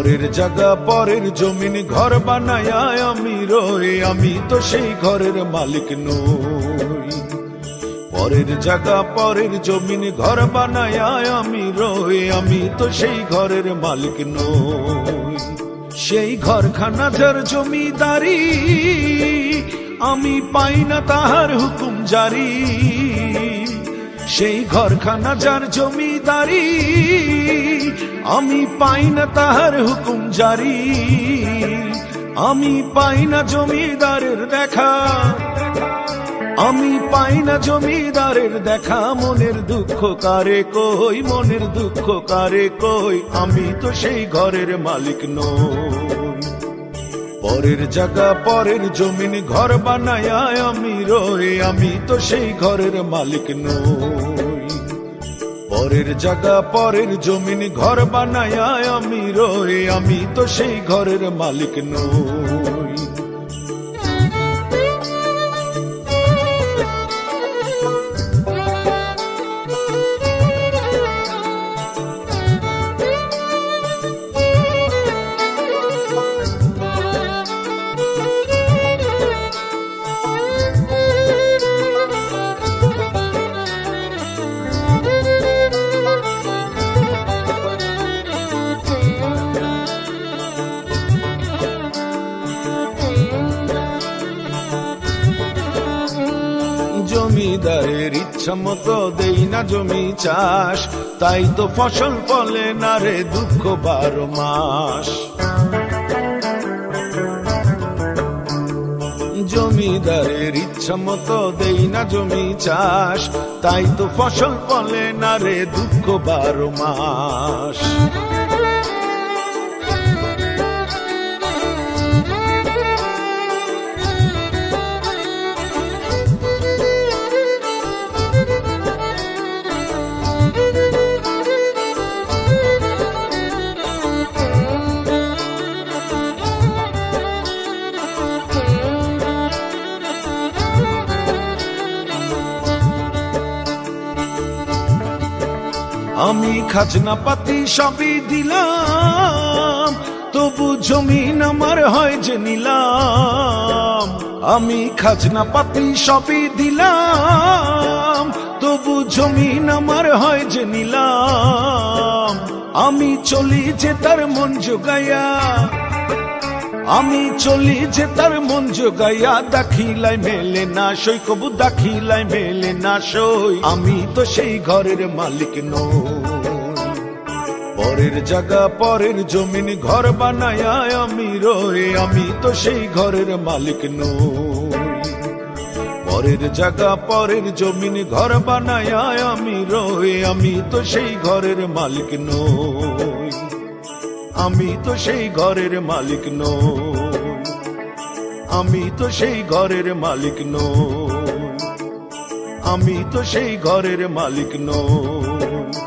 পরের জায়গা পরের জমিন ঘর বানায় আমি রই, আমি তো সেই ঘরের মালিক নই। পরের জায়গা পরের জমিন ঘর বানায় আমি রই, আমি তো সেই ঘরের মালিক নই। সেই ঘরখানা যার জমিদারি, আমি পাই না তাহার হুকুম জারি। সেই ঘরখানা যার জমিদারি, আমি পাই না তাহার হুকুম জারি। আমি পাই না জমিদারের দেখা, আমি পাই না জমিদারের দেখা। মনের দুঃখ কারে কই, মনের দুঃখ কারে কই, আমি তো সেই ঘরের মালিক নই। পরের জায়গা পরের জমিন ঘর বানায় আমি রই, আমি তো সেই ঘরের মালিক নই। পরের জায়গা পরের জমিন ঘর বানায় আমি রই, আমি তো সেই ঘরের মালিক নই। জমিদারের ইচ্ছা মতো দেই না জমি চাষ, তাই তো ফসল ফলে না রে দুঃখ 12 মাস। জমিদারের ইচ্ছা মতো দেই না জমি চাষ, তাই তো ফসল ফলে না রে দুঃখ 12 মাস। আমি খাজনা পাতি সবই দিলাম, তবু জমিন আমার হয় যে নিলাম। আমি খাজনা পাতি সবই দিলাম, তবু জমিন আমার হয় যে নিলাম। আমি চলি যে তার মন জোগাইয়া, আমি চলি যে তার মন জোগাইয়া। দাখিলাই মেলে না সই, কবু দাখিলাই মেলে না সই, আমি তো সেই ঘরের মালিক নই। পরের জায়গা পরের জমিন ঘর বানায় আমি রই, আমি তো সেই ঘরের মালিক নই। পরের জায়গা পরের জমিন ঘর বানায় আমি রই, আমি তো সেই ঘরের মালিক নই। আমি তো সেই ঘরের মালিক নই, আমি তো সেই ঘরের মালিক নই, আমি তো সেই ঘরের মালিক নই।